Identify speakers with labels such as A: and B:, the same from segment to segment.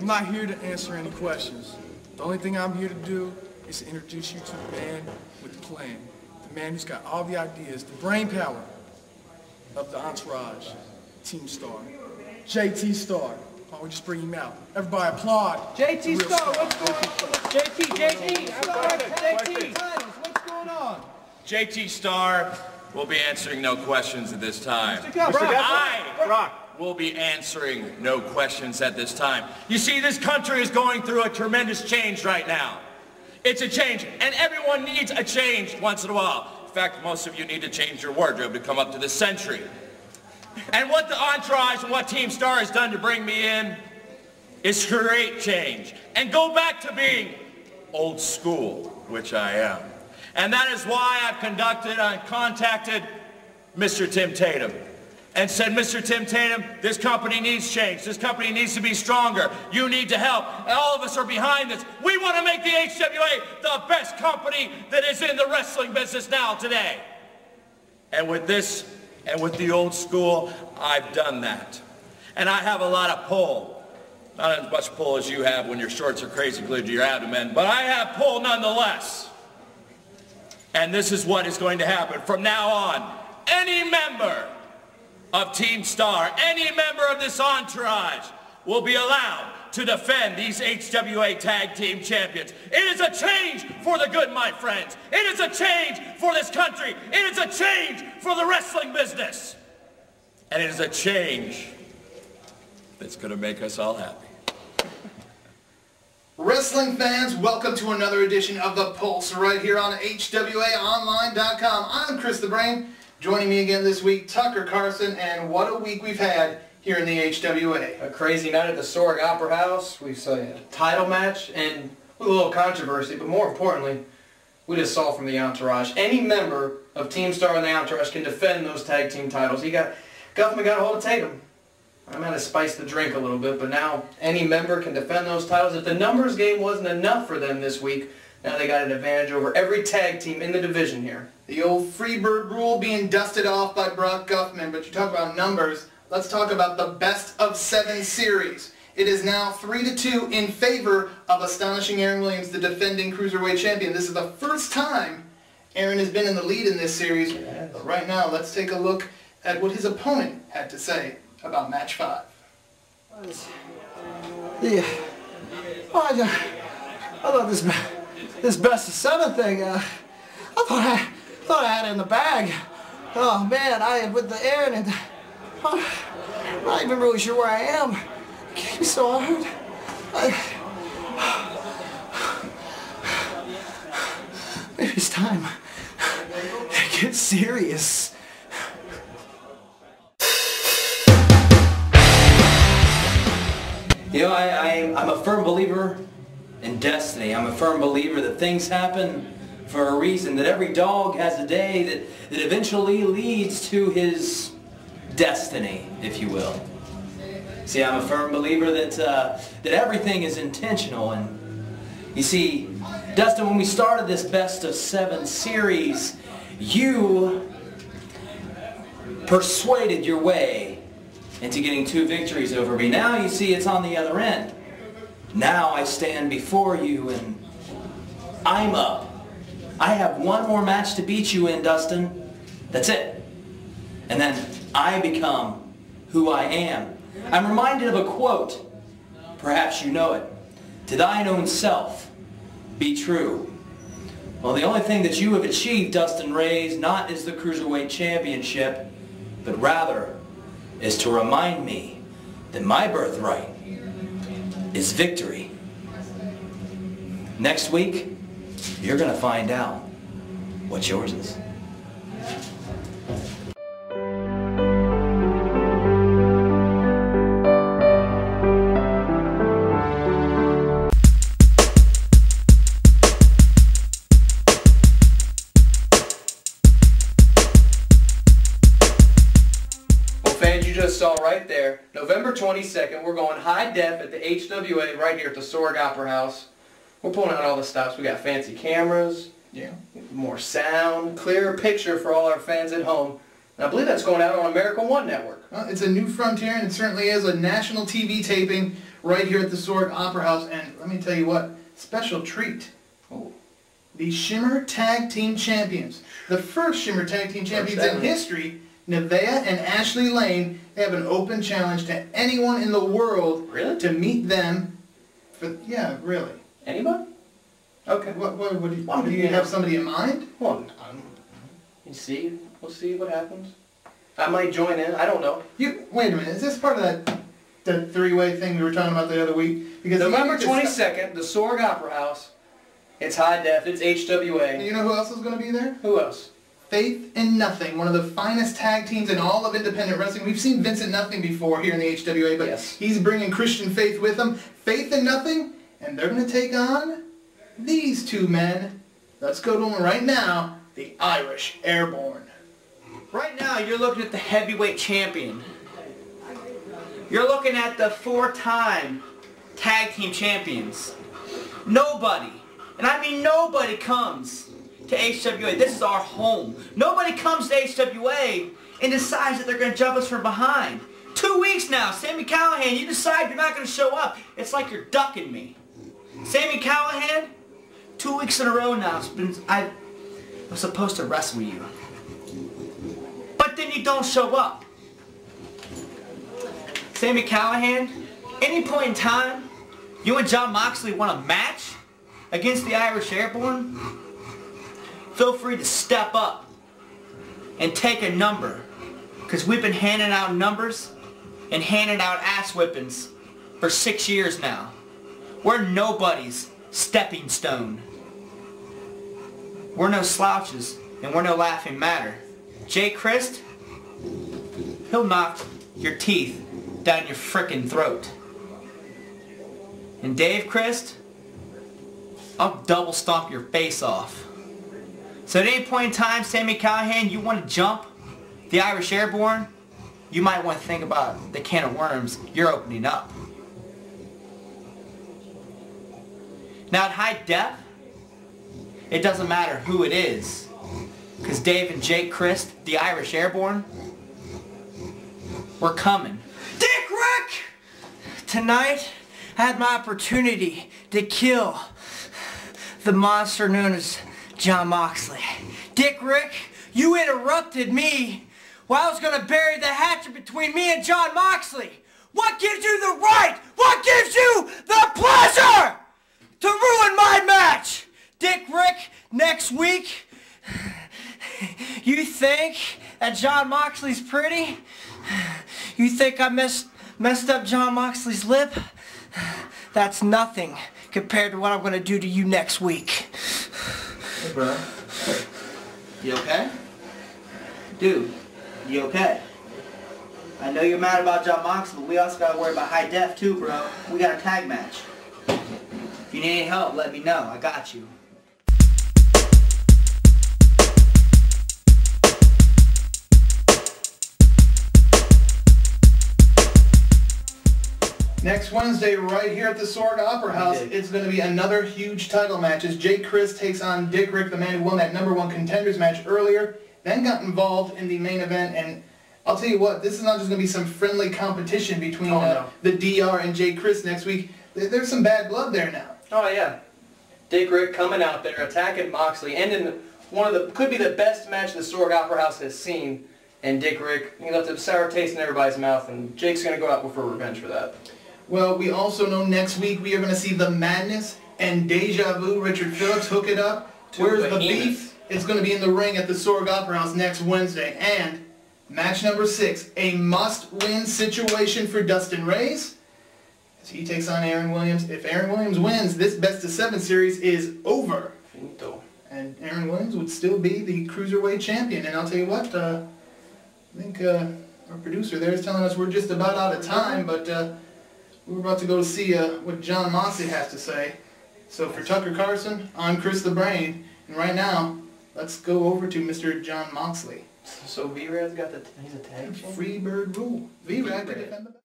A: I'm not here to answer any questions. The only thing I'm here to do is to introduce you to the man with the plan. The man who's got all the ideas, the brain power of the entourage, Team Star. JT Star. Why don't we just bring him out? Everybody applaud.
B: JT Star, what's going on? JT, what's going on?
C: JT Star will be answering no questions at this time.
B: Brock.
C: Will be answering no questions at this time. You see, this country is going through a tremendous change right now. It's a change, and everyone needs a change once in a while. In fact, most of you need to change your wardrobe to come up to this century. And what the entourage and what Team Star has done to bring me in is create change and go back to being old school, which I am. And that is why I've contacted Mr. Tim Tatum and said, Mr. Tim Tatum, this company needs change. This company needs to be stronger. You need to help. All of us are behind this. We want to make the HWA the best company that is in the wrestling business now today. And with this, and with the old school, I've done that. And I have a lot of pull. Not as much pull as you have when your shorts are crazy glued to your abdomen, but I have pull nonetheless. And this is what is going to happen. From now on, any member of Team Star, any member of this entourage will be allowed to defend these HWA Tag Team Champions. It is a change for the good, my friends. It is a change for this country. It is a change for the wrestling business. And it is a change that's going to make us all happy.
D: Wrestling fans, welcome to another edition of The Pulse right here on HWAOnline.com. I'm Chris the Brain. Joining me again this week, Tucker Carson, and what a week we've had here in the HWA.
B: A crazy night at the Historic Opera House. We saw a title match and with a little controversy, but more importantly, we just saw from the entourage. Any member of Team Star and the entourage can defend those tag team titles. Guffman got a hold of Tatum. I might have spiced the drink a little bit, but now any member can defend those titles. If the numbers game wasn't enough for them this week, now they got an advantage over every tag team in the division here.
D: The old Freebird rule being dusted off by Brock Guffman, but you talk about numbers, let's talk about the best of 7 series. It is now 3-2 in favor of Astonishing Aaron Williams, the defending Cruiserweight Champion. This is the first time Aaron has been in the lead in this series. But right now, let's take a look at what his opponent had to say about match 5.
E: Yeah. Well, I thought this best of 7 thing, I thought I had it in the bag. Oh man, with the Aaron and I'm not even really sure where I am. It gave me so hard. Maybe it's time to get serious.
F: You know, I'm a firm believer in destiny. I'm a firm believer that things happen for a reason, that every dog has a day that eventually leads to his destiny, if you will. See, I'm a firm believer that everything is intentional. And you see, Dustin, when we started this best of 7 series, you persuaded your way into getting 2 victories over me. Now you see it's on the other end. Now I stand before you and I'm up. I have one more match to beat you in, Dustin. That's it. And then I become who I am. I'm reminded of a quote. Perhaps you know it. To thine own self be true. Well, the only thing that you have achieved, Dustin Ray's, not is the Cruiserweight Championship, but rather is to remind me that my birthright is victory. Next week, you're going to find out what yours is.
B: Fans, you just saw right there, November 22nd, we're going high def at the HWA right here at the Historic Opera House. We're pulling out all the stops. We got fancy cameras, more sound, clearer picture for all our fans at home. And I believe that's going out on America One Network.
D: Well, it's a new frontier, and it certainly is a national TV taping right here at the Sorg Opera House. And let me tell you what, special treat. The Shimmer Tag Team Champions. The first Shimmer Tag Team Champions in history, Nevaeh and Ashley Lane, they have an open challenge to anyone in the world to meet them. Yeah, really.
B: Anybody? Okay.
D: Do you have somebody in mind?
B: Well, we'll see what happens. I might join in. I don't know.
D: Wait a minute. Is this part of that three-way thing we were talking about the other week? Because
B: November 22nd, the Sorg Opera House. It's high def. It's HWA.
D: And you know who else is going to be there?
B: Who else?
D: Faith in Nothing, one of the finest tag teams in all of independent wrestling. We've seen Vincent Nothing before here in the HWA, but he's bringing Christian Faith with him. Faith in Nothing, and they're going to take on these two men. Let's go to them right now, the Irish Airborne.
G: Right now, you're looking at the heavyweight champion. You're looking at the 4-time tag team champions. Nobody, and I mean nobody, comes to HWA. This is our home. Nobody comes to HWA and decides that they're going to jump us from behind. 2 weeks now, Sami Callihan, you decide you're not going to show up. It's like you're ducking me. Sami Callihan, 2 weeks in a row now, I was supposed to wrestle you. But then you don't show up. Sami Callihan, any point in time, you and Jon Moxley want a match against the Irish Airborne? Feel free to step up and take a number, because we've been handing out numbers and handing out ass whippings for 6 years now. We're nobody's stepping stone. We're no slouches, and we're no laughing matter. Jay Christ, he'll knock your teeth down your frickin' throat. And Dave Christ, I'll double stomp your face off. So at any point in time, Sami Callihan, you want to jump the Irish Airborne, you might want to think about the can of worms you're opening up. Now at high def, it doesn't matter who it is, because Dave and Jake Christ, the Irish Airborne, we're coming. Dick Rick! Tonight, I had my opportunity to kill the monster known as Jon Moxley. Dick Rick, you interrupted me while I was going to bury the hatchet between me and Jon Moxley. What gives you the right? What gives you the pleasure to ruin my match? Dick Rick, next week, you think that Jon Moxley's pretty? You think I messed up Jon Moxley's lip? That's nothing compared to what I'm going to do to you next week.
B: Hey, bro.
G: You okay? Dude, you okay? I know you're mad about Jon Moxley, but we also got to worry about high def too, bro. We got a tag match. If you need any help, let me know. I got you.
D: Next Wednesday, right here at the Sorg Opera House, it's going to be another huge title match as Jake Christ takes on Dick Rick, the man who won that #1 contenders match earlier, then got involved in the main event. And I'll tell you what, this is not just going to be some friendly competition between the DR and Jake Christ next week. There's some bad blood there now.
B: Oh yeah, Dick Rick coming out there attacking Moxley, ending one of the could be the best match the Sorg Opera House has seen. And Dick Rick, he left a sour taste in everybody's mouth, and Jake's going to go out for revenge for that.
D: Well, we also know next week we are going to see The Madness and Deja Vu. Richard Phillips hook it up. Where's the beef? It's going to be in the ring at the Sorg Opera House next Wednesday. And match number 6, a must-win situation for Dustin Reyes as he takes on Aaron Williams. If Aaron Williams wins, this best-of-7 series is over.
B: Finito.
D: And Aaron Williams would still be the Cruiserweight champion. And I'll tell you what, I think our producer there is telling us we're just about out of time, but we're about to go see what Jon Moxley has to say. So for Tucker Carson, I'm Chris the Brain, and right now, let's go over to Mr. Jon Moxley.
B: So V-Rad's got he's a tag champion?
D: Freebird rule. V-Rad to defend the belt.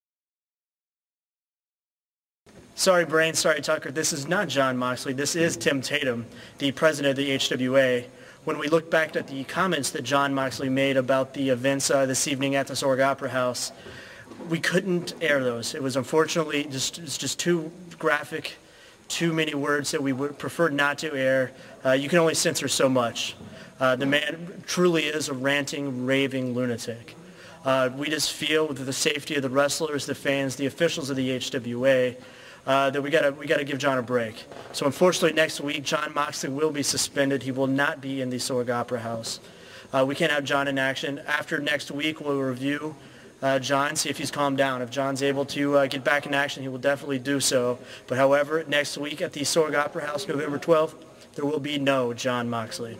H: Sorry, Brain. Sorry, Tucker. This is not Jon Moxley. This is Tim Tatum, the president of the HWA. When we look back at the comments that Jon Moxley made about the events this evening at the Sorg Opera House, we couldn't air those. It was unfortunately just too graphic, too many words that we would prefer not to air. You can only censor so much. The man truly is a ranting, raving lunatic. We just feel with the safety of the wrestlers, the fans, the officials of the HWA, that we gotta give John a break. So unfortunately, next week John Moxley will be suspended. He will not be in the Sorg Opera House. We can't have John in action. After next week, we'll review John, see if he's calmed down. If John's able to get back in action, he will definitely do so. But however, next week at the Sorg Opera House, November 12th, there will be no John Moxley.